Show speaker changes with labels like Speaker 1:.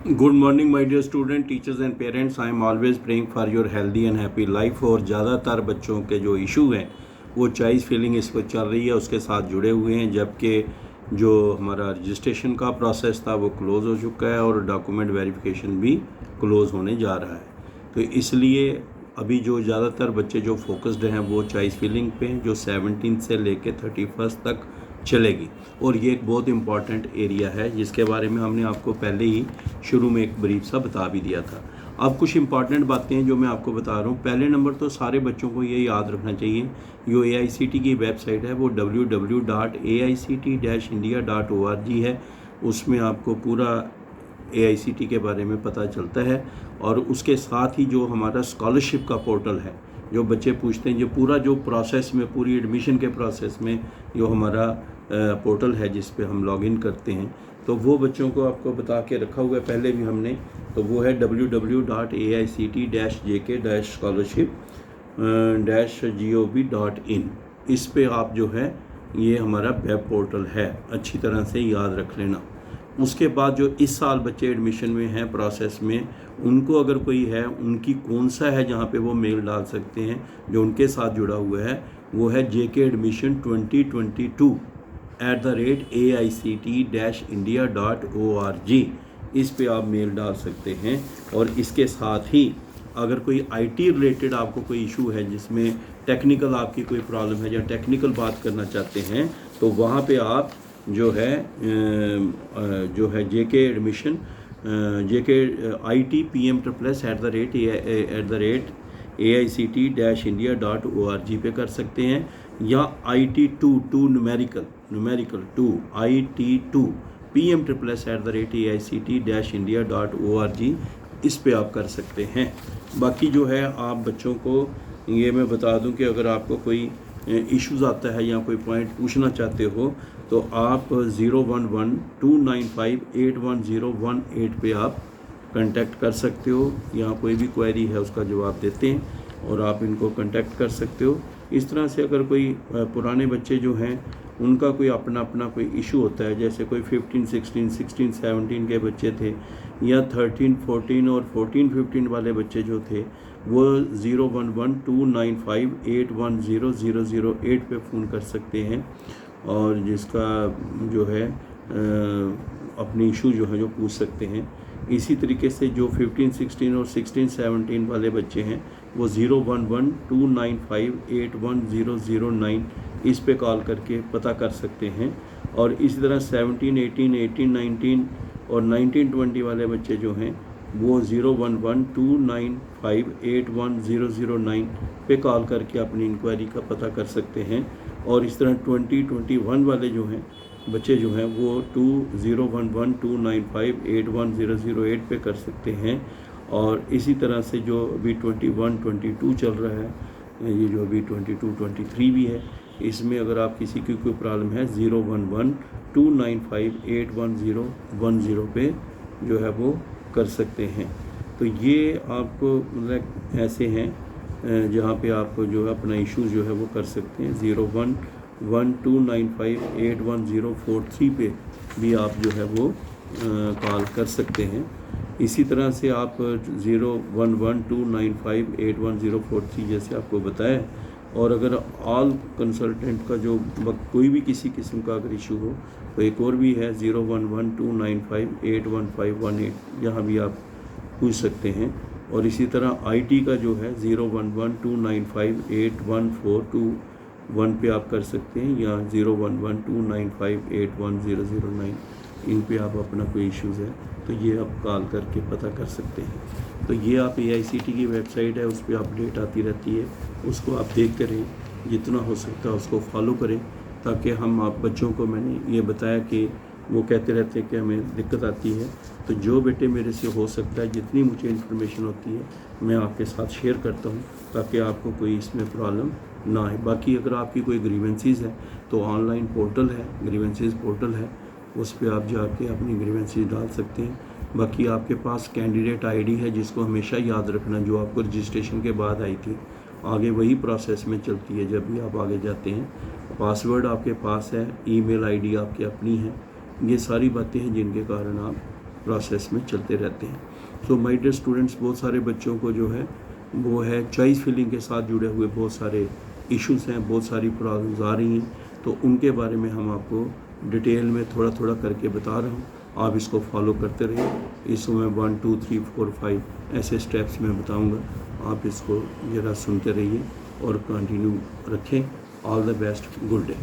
Speaker 1: Good morning my dear student, teachers and parents. I am always praying for your healthy and happy life. और ज़्यादातर बच्चों के जो issue हैं वो चॉइस फिलिंग इस पर चल रही है, उसके साथ जुड़े हुए हैं। जबकि जो हमारा रजिस्ट्रेशन का प्रोसेस था वो क्लोज़ हो चुका है और डॉक्यूमेंट वेरिफिकेशन भी क्लोज़ होने जा रहा है। तो इसलिए अभी जो ज़्यादातर बच्चे जो फोकस्ड हैं वो चॉइस फिलिंग पे हैं, जो 17 से लेके 31 तक चलेगी। और ये एक बहुत इम्पॉर्टेंट एरिया है जिसके बारे में हमने आपको पहले ही शुरू में एक ब्रीफ सा बता भी दिया था। अब कुछ इंपॉर्टेंट बातें हैं जो मैं आपको बता रहा हूँ। पहले नंबर तो सारे बच्चों को ये याद रखना चाहिए, जो AICTE की वेबसाइट है वो www.aict-india.org है। उसमें आपको पूरा AICTE के बारे में पता चलता है। और उसके साथ ही जो हमारा स्कॉलरशिप का पोर्टल है, जो बच्चे पूछते हैं, जो पूरा जो प्रोसेस में, पूरी एडमिशन के प्रोसेस में जो हमारा पोर्टल है जिस पे हम लॉगिन करते हैं, तो वो बच्चों को आपको बता के रखा हुआ है पहले भी हमने। तो वो है www.aict-jk-scholarship-gov.in। इस पे आप जो है ये हमारा वेब पोर्टल है, अच्छी तरह से याद रख लेना। उसके बाद जो इस साल बच्चे एडमिशन में हैं प्रोसेस में, उनको अगर कोई है, उनकी कौन सा है जहाँ पे वो मेल डाल सकते हैं जो उनके साथ जुड़ा हुआ है, वो है JK Admission 2022@aict-india.org। इस पे आप मेल डाल सकते हैं। और इसके साथ ही अगर कोई IT रिलेटेड आपको कोई इशू है, जिसमें टेक्निकल आपकी कोई प्रॉब्लम है या टेक्निकल बात करना चाहते हैं, तो वहाँ पे आप जो है JK admission JK IT PM+@aict-india.org पे कर सकते हैं। या IT2 न्यूमेरिकल 2 IT2 PM+@aict-india.org, इस पे आप कर सकते हैं। बाकी जो है आप बच्चों को ये मैं बता दूं कि अगर आपको कोई इश्यूज़ आता है या कोई पॉइंट पूछना चाहते हो, तो आप 011-295-81018 पे आप कांटेक्ट कर सकते हो। यहाँ कोई भी क्वेरी है उसका जवाब देते हैं और आप इनको कांटेक्ट कर सकते हो। इस तरह से अगर कोई पुराने बच्चे जो हैं उनका कोई अपना कोई इशू होता है, जैसे कोई 15, 16, 17 के बच्चे थे, या 13, 14 और 14, 15 वाले बच्चे जो थे, वो 011-295-810-008 पे फ़ोन कर सकते हैं और जिसका जो है अपनी इशू जो है जो पूछ सकते हैं। इसी तरीके से जो 15, 16 और 16, 17 वाले बच्चे हैं, वो 011-295-81009 इस पे कॉल करके पता कर सकते हैं। और इसी तरह 17, 18, 19 और 19, 20 वाले बच्चे जो हैं, वो 011-295-81009 पे कॉल करके अपनी इंक्वायरी का पता कर सकते हैं। और इस तरह 20, 21 वाले जो हैं बच्चे जो हैं, वो 011-295-81008 पे कर सकते हैं। और इसी तरह से जो अभी 21, 22 चल रहा है, ये जो अभी 22, 23 भी है, इसमें अगर आप किसी की कोई प्रॉब्लम है, 011-295-81010 पे जो है वो कर सकते हैं। तो ये आपको मतलब ऐसे हैं जहाँ पे आप जो है अपना इशू जो है वो कर सकते हैं। 011-295-81043 पे भी आप जो है वो कॉल कर सकते हैं। इसी तरह से आप 011-295-81043 जैसे आपको बताया। और अगर ऑल कंसल्टेंट का जो कोई भी किसी किस्म का अगर इशू हो, तो एक और भी है 011-295-81518, यहाँ भी आप पूछ सकते हैं। और इसी तरह IT का जो है 011-295-81421 पे आप कर सकते हैं, या 011-295-81009, इन पे आप अपना कोई इश्यूज़ है तो ये आप कॉल करके पता कर सकते हैं। तो ये आप AICTE की वेबसाइट है, उस पर अपडेट आती रहती है, उसको आप देख करें, जितना हो सकता है उसको फॉलो करें, ताकि हम आप बच्चों को, मैंने ये बताया कि वो कहते रहते हैं कि हमें दिक्कत आती है, तो जो बेटे मेरे से हो सकता है, जितनी मुझे इन्फॉर्मेशन होती है मैं आपके साथ शेयर करता हूँ, ताकि आपको कोई इसमें प्रॉब्लम ना आए। बाकी अगर आपकी कोई ग्रीवेंसीज़ है तो ऑनलाइन पोर्टल है, ग्रीवेंसीज़ पोर्टल है, उस पर आप जाके अपनी ग्रीवेंसीज़ डाल सकते हैं। बाकी आपके पास कैंडिडेट ID है, जिसको हमेशा याद रखना, जो आपको रजिस्ट्रेशन के बाद आई थी, आगे वही प्रोसेस में चलती है जब भी आप आगे जाते हैं। पासवर्ड आपके पास है, ईमेल ID आपकी अपनी है, ये सारी बातें हैं जिनके कारण आप प्रोसेस में चलते रहते हैं। सो माय डियर स्टूडेंट्स, बहुत सारे बच्चों को जो है वो है चॉइस फिलिंग के साथ जुड़े हुए बहुत सारे इश्यूज़ हैं, बहुत सारी प्रॉब्लम्स आ रही हैं, तो उनके बारे में हम आपको डिटेल में थोड़ा थोड़ा करके बता रहा हूँ। आप इसको फॉलो करते रहिए। इसमें 1 2 3 4 5 ऐसे स्टेप्स मैं बताऊँगा, आप इसको ज़रा सुनते रहिए और कंटिन्यू रखें। All the best, good day.